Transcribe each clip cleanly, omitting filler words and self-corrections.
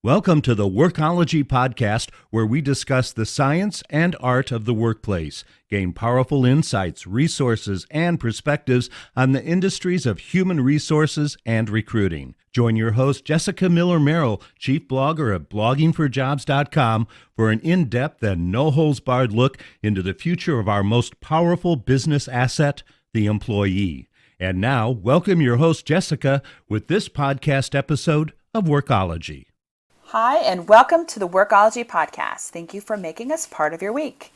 Welcome to the Workology podcast, where we discuss the science and art of the workplace, gain powerful insights, resources, and perspectives on the industries of human resources and recruiting. Join your host, Jessica Miller-Merrill, chief blogger of bloggingforjobs.com, for an in-depth and no-holds-barred look into the future of our most powerful business asset, the employee. And now, welcome your host, Jessica, with this podcast episode of Workology. Hi, and welcome to the Workology podcast. Thank you for making us part of your week.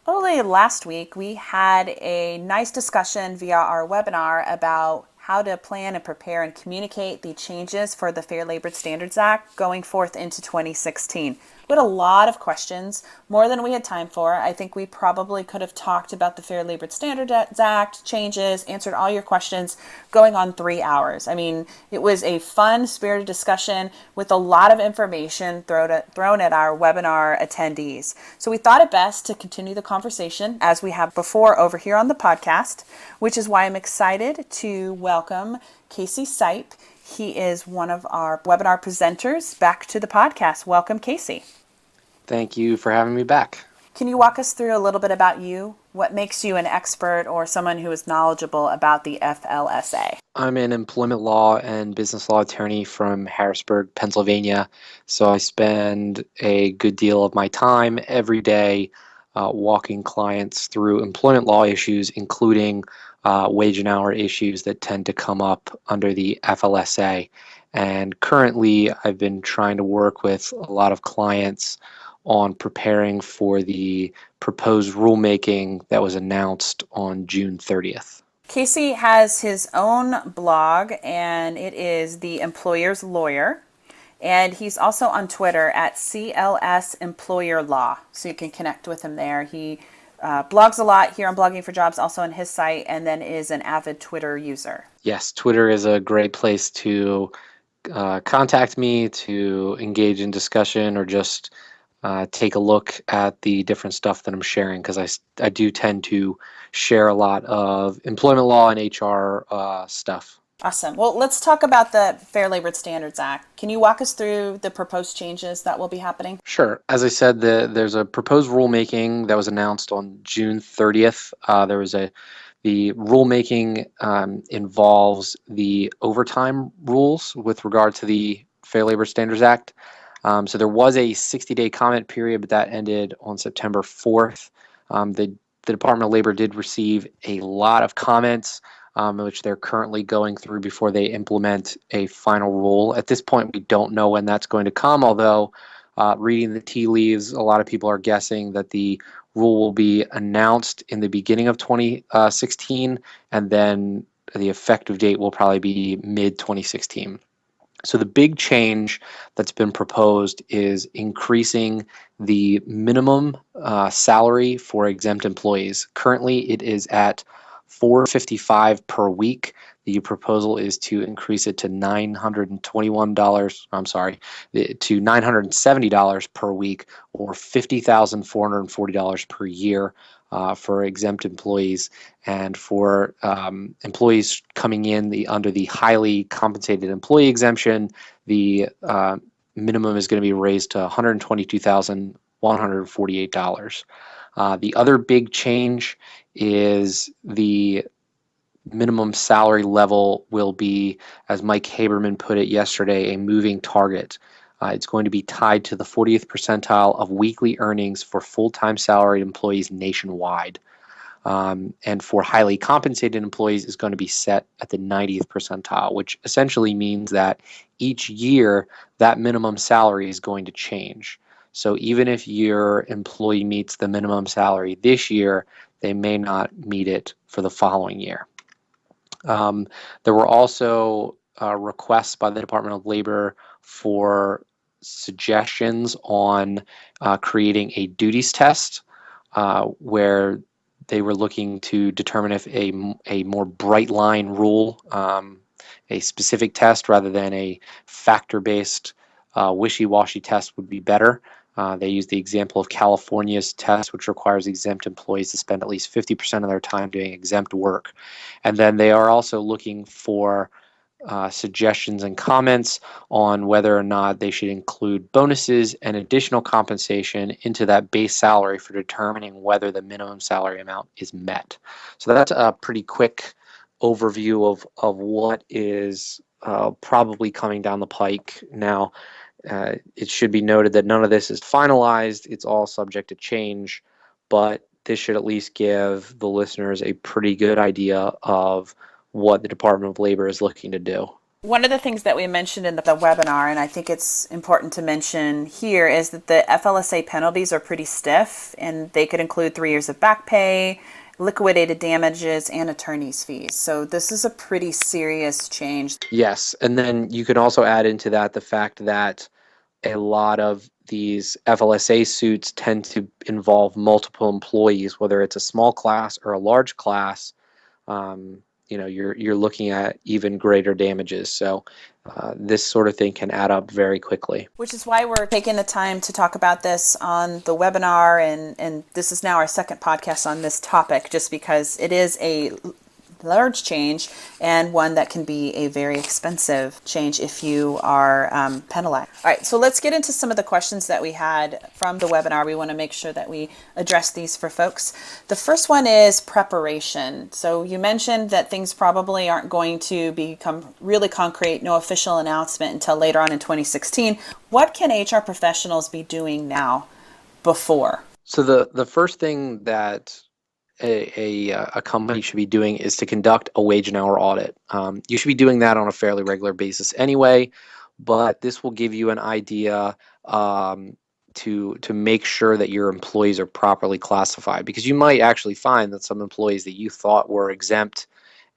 Only last week, we had a nice discussion via our webinar about how to plan and prepare and communicate the changes for the Fair Labor Standards Act going forth into 2016. We had a lot of questions, more than we had time for. I think we probably could have talked about the Fair Labor Standards Act changes, answered all your questions, going on 3 hours. I mean, it was a fun, spirited discussion with a lot of information thrown at our webinar attendees. So we thought it best to continue the conversation as we have before over here on the podcast, which is why I'm excited to welcome Casey Sipe. He is one of our webinar presenters back to the podcast. Welcome, Casey. Thank you for having me back. Can you walk us through a little bit about you? What makes you an expert or someone who is knowledgeable about the FLSA? I'm an employment law and business law attorney from Harrisburg, Pennsylvania. So I spend a good deal of my time every day walking clients through employment law issues, including wage and hour issues that tend to come up under the FLSA. And currently, I've been trying to work with a lot of clients on preparing for the proposed rulemaking that was announced on June 30th. Casey has his own blog, and it is The Employer's Lawyer. And he's also on Twitter at CLS Employer Law, so you can connect with him there. He blogs a lot here on Blogging for Jobs, also on his site, and then is an avid Twitter user. Yes, Twitter is a great place to contact me, to engage in discussion, or just take a look at the different stuff that I'm sharing, because I do tend to share a lot of employment law and HR stuff. Awesome. Well, let's talk about the Fair Labor Standards Act. Can you walk us through the proposed changes that will be happening? Sure. As I said, there's a proposed rulemaking that was announced on June 30th. The rulemaking involves the overtime rules with regard to the Fair Labor Standards Act. So there was a 60-day comment period, but that ended on September 4th. The Department of Labor did receive a lot of comments, which they're currently going through before they implement a final rule. At this point, we don't know when that's going to come, although reading the tea leaves, a lot of people are guessing that the rule will be announced in the beginning of 2016, and then the effective date will probably be mid-2016. So the big change that's been proposed is increasing the minimum salary for exempt employees. Currently, it is at $455 per week. The proposal is to increase it to $970 per week, or $50,440 per year for exempt employees. And for employees coming in under the highly compensated employee exemption, the minimum is going to be raised to $122,148. The other big change is the minimum salary level will be, as Mike Haberman put it yesterday, a moving target. It's going to be tied to the 40th percentile of weekly earnings for full-time salaried employees nationwide. And for highly compensated employees is going to be set at the 90th percentile, which essentially means that each year that minimum salary is going to change. So even if your employee meets the minimum salary this year, they may not meet it for the following year. There were also requests by the Department of Labor for suggestions on creating a duties test where they were looking to determine if a more bright line rule, a specific test rather than a factor-based wishy-washy test would be better. They used the example of California's test, which requires exempt employees to spend at least 50% of their time doing exempt work. And then they are also looking for suggestions and comments on whether or not they should include bonuses and additional compensation into that base salary for determining whether the minimum salary amount is met. So that's a pretty quick overview of what is probably coming down the pike. Now, it should be noted that none of this is finalized. It's all subject to change, but this should at least give the listeners a pretty good idea of what the Department of Labor is looking to do. One of the things that we mentioned in the webinar, and I think it's important to mention here, is that the FLSA penalties are pretty stiff, and they could include 3 years of back pay, liquidated damages, and attorney's fees. So this is a pretty serious change. Yes, and then you can also add into that the fact that a lot of these FLSA suits tend to involve multiple employees, whether it's a small class or a large class. You're looking at even greater damages. So this sort of thing can add up very quickly. Which is why we're taking the time to talk about this on the webinar, and this is now our second podcast on this topic, just because it is a large change and one that can be a very expensive change if you are penalized. All right, so let's get into some of the questions that we had from the webinar. We want to make sure that we address these for folks. The first one is preparation. So you mentioned that things probably aren't going to become really concrete, no official announcement until later on in 2016. What can HR professionals be doing now before? So the first thing that a company should be doing is to conduct a wage and hour audit. You should be doing that on a fairly regular basis anyway, but this will give you an idea to make sure that your employees are properly classified, because you might actually find that some employees that you thought were exempt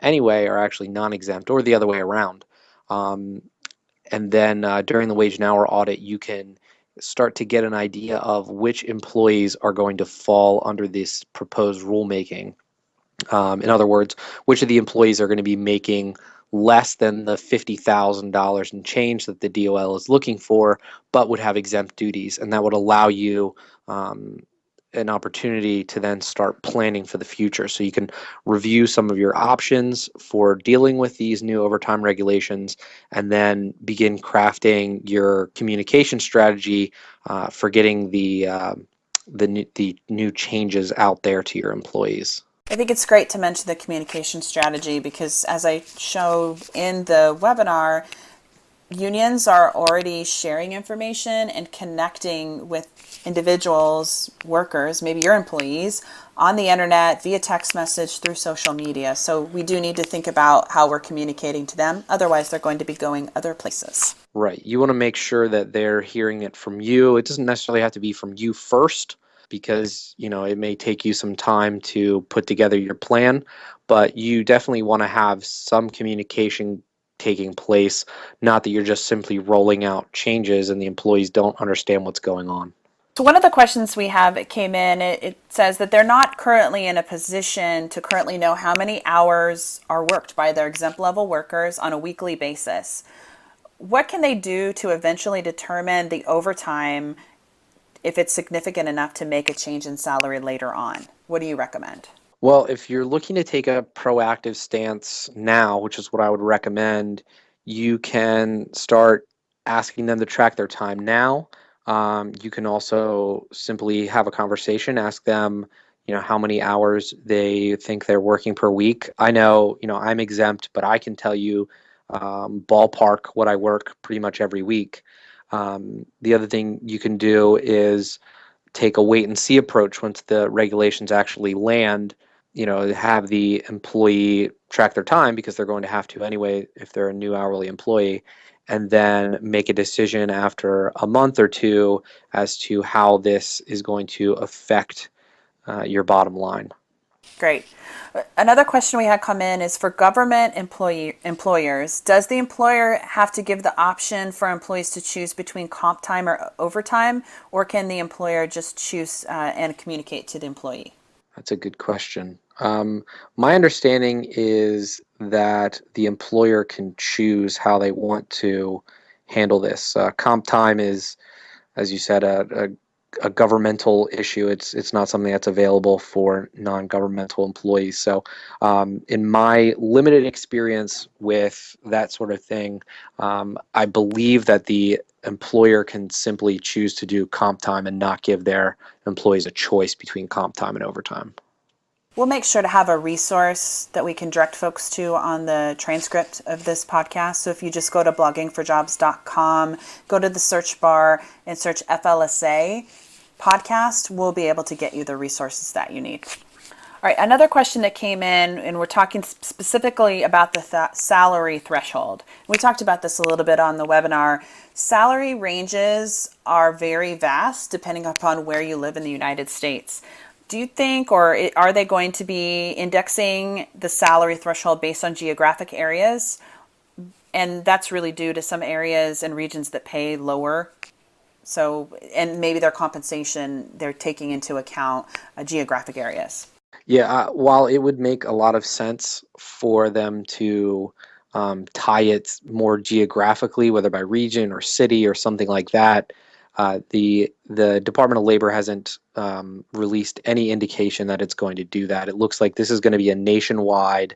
anyway are actually non-exempt, or the other way around. And then during the wage and hour audit, you can start to get an idea of which employees are going to fall under this proposed rulemaking. In other words, which of the employees are going to be making less than the $50,000 and change that the DOL is looking for, but would have exempt duties, and that would allow you an opportunity to then start planning for the future. So you can review some of your options for dealing with these new overtime regulations, and then begin crafting your communication strategy for getting the new changes out there to your employees. I think it's great to mention the communication strategy, because as I showed in the webinar, unions are already sharing information and connecting with individuals, workers, maybe your employees, on the internet, via text message, through social media. So we do need to think about how we're communicating to them. Otherwise, they're going to be going other places. Right. You want to make sure that they're hearing it from you. It doesn't necessarily have to be from you first, because it may take you some time to put together your plan, but you definitely want to have some communication taking place, not that you're just simply rolling out changes and the employees don't understand what's going on. So one of the questions we have that came in, it says that they're not currently in a position to currently know how many hours are worked by their exempt level workers on a weekly basis. What can they do to eventually determine the overtime, if it's significant enough to make a change in salary later on? What do you recommend? Well, if you're looking to take a proactive stance now, which is what I would recommend, you can start asking them to track their time now. You can also simply have a conversation, ask them, how many hours they think they're working per week. I know, I'm exempt, but I can tell you ballpark what I work pretty much every week. The other thing you can do is take a wait and see approach once the regulations actually land. Have the employee track their time, because they're going to have to anyway if they're a new hourly employee, and then make a decision after a month or two as to how this is going to affect your bottom line. Great. Another question we had come in is for government employers. Does the employer have to give the option for employees to choose between comp time or overtime, or can the employer just choose and communicate to the employee? That's a good question. My understanding is that the employer can choose how they want to handle this. Comp time is, as you said, a a governmental issue. It's not something that's available for non-governmental employees. So, in my limited experience with that sort of thing, I believe that the employer can simply choose to do comp time and not give their employees a choice between comp time and overtime. We'll make sure to have a resource that we can direct folks to on the transcript of this podcast. So if you just go to bloggingforjobs.com, go to the search bar and search FLSA podcast, we'll be able to get you the resources that you need. All right, another question that came in, and we're talking specifically about the salary threshold. We talked about this a little bit on the webinar. Salary ranges are very vast depending upon where you live in the United States. Do you think, or are they going to be indexing the salary threshold based on geographic areas? And that's really due to some areas and regions that pay lower. So, and maybe their compensation, they're taking into account geographic areas. Yeah, while it would make a lot of sense for them to tie it more geographically, whether by region or city or something like that, the Department of Labor hasn't released any indication that it's going to do that. It looks like this is going to be a nationwide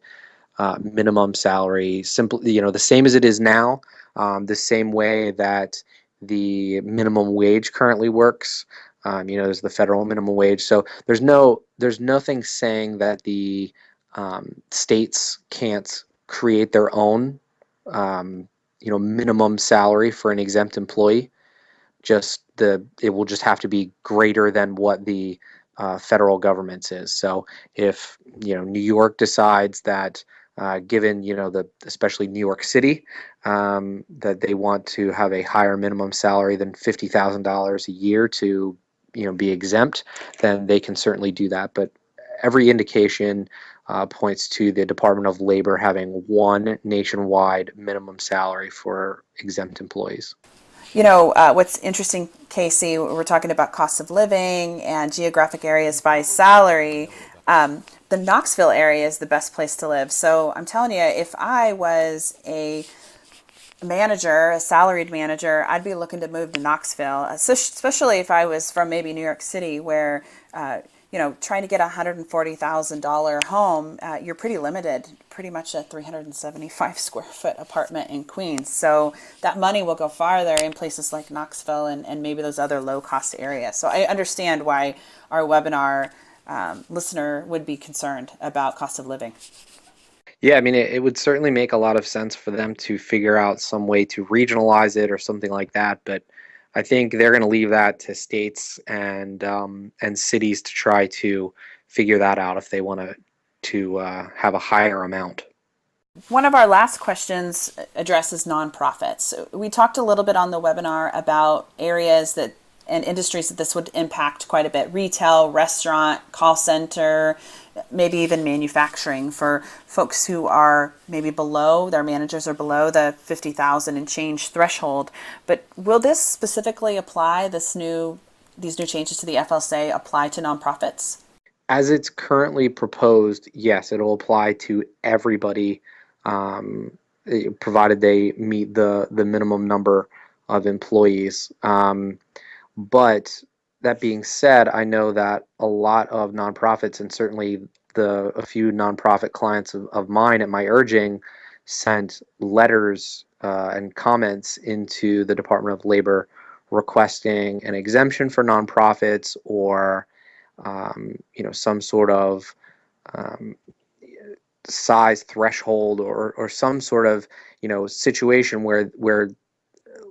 minimum salary, simply, the same as it is now, the same way that the minimum wage currently works. There's the federal minimum wage. So there's nothing saying that the states can't create their own, minimum salary for an exempt employee. It will just have to be greater than what the federal government's is. So if New York decides that, given especially New York City, that they want to have a higher minimum salary than $50,000 a year to be exempt, then they can certainly do that. But every indication points to the Department of Labor having one nationwide minimum salary for exempt employees. What's interesting, Casey, we're talking about cost of living and geographic areas by salary. The Knoxville area is the best place to live. So I'm telling you, if I was a manager, a salaried manager, I'd be looking to move to Knoxville, especially if I was from maybe New York City, where trying to get a $140,000 home, you're pretty limited, pretty much a 375 square foot apartment in Queens. So that money will go farther in places like Knoxville and maybe those other low cost areas. So I understand why our webinar listener would be concerned about cost of living. Yeah, I mean, it would certainly make a lot of sense for them to figure out some way to regionalize it or something like that. But I think they're going to leave that to states and cities to try to figure that out if they want to have a higher amount. One of our last questions addresses nonprofits. We talked a little bit on the webinar about areas and industries that this would impact quite a bit: retail, restaurant, call center, maybe even manufacturing, for folks who are maybe below, their managers are below the 50,000 and change threshold. But will this specifically apply, these new changes to the FLSA apply to nonprofits? As it's currently proposed, yes, it'll apply to everybody, provided they meet the minimum number of employees. But that being said, I know that a lot of nonprofits, and certainly a few nonprofit clients of mine at my urging, sent letters and comments into the Department of Labor requesting an exemption for nonprofits, or some sort of size threshold, or some sort of situation where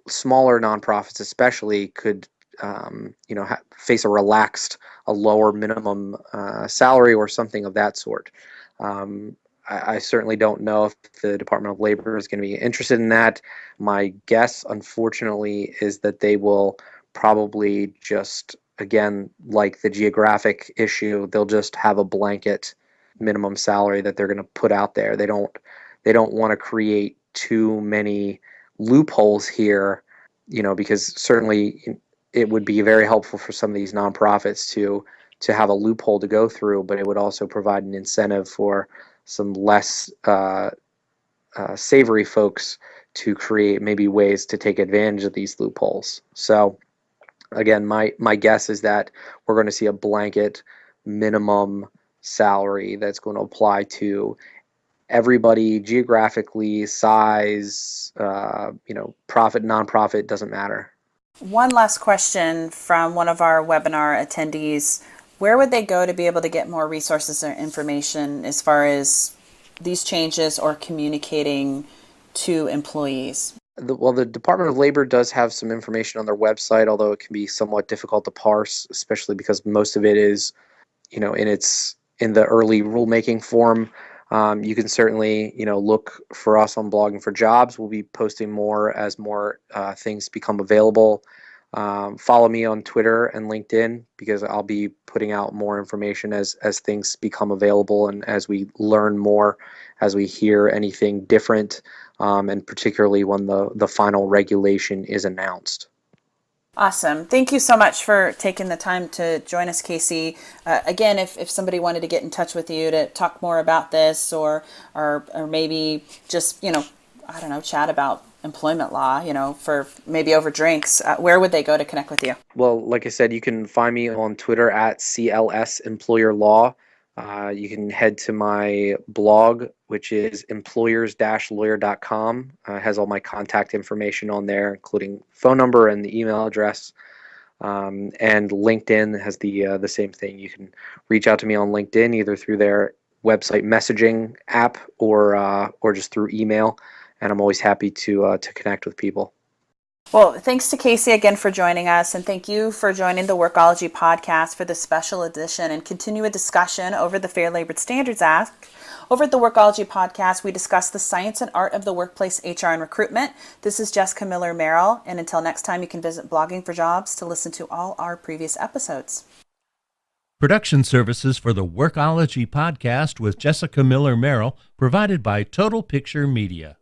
smaller nonprofits especially could face a lower minimum salary or something of that sort. I certainly don't know if the Department of Labor is going to be interested in that. My guess, unfortunately, is that they will probably just, again, like the geographic issue, they'll just have a blanket minimum salary that they're going to put out there. They don't want to create too many loopholes here, because certainly it would be very helpful for some of these nonprofits to have a loophole to go through, but it would also provide an incentive for some less savory folks to create maybe ways to take advantage of these loopholes. So Again, my guess is that we're going to see a blanket minimum salary that's going to apply to everybody geographically, size, profit, nonprofit, doesn't matter. One last question from one of our webinar attendees. Where would they go to be able to get more resources or information as far as these changes or communicating to employees? The Department of Labor does have some information on their website, although it can be somewhat difficult to parse, especially because most of it is, in the early rulemaking form. You can certainly, look for us on Blogging for Jobs. We'll be posting more as more things become available. Follow me on Twitter and LinkedIn because I'll be putting out more information as things become available and as we learn more, as we hear anything different, and particularly when the final regulation is announced. Awesome. Thank you so much for taking the time to join us, Casey. Again, if somebody wanted to get in touch with you to talk more about this or maybe just, I don't know, chat about employment law, for maybe over drinks, where would they go to connect with you? Well, like I said, you can find me on Twitter at CLS Employer Law. You can head to my blog, which is employers-lawyer.com. It has all my contact information on there, including phone number and the email address. And LinkedIn has the same thing. You can reach out to me on LinkedIn either through their website messaging app or just through email. And I'm always happy to connect with people. Well, thanks to Casey again for joining us, and thank you for joining the Workology podcast for this special edition and continue a discussion over the Fair Labor Standards Act. Over at the Workology podcast, we discuss the science and art of the workplace HR and recruitment. This is Jessica Miller-Merrill, and until next time, you can visit Blogging for Jobs to listen to all our previous episodes. Production services for the Workology podcast with Jessica Miller-Merrill provided by Total Picture Media.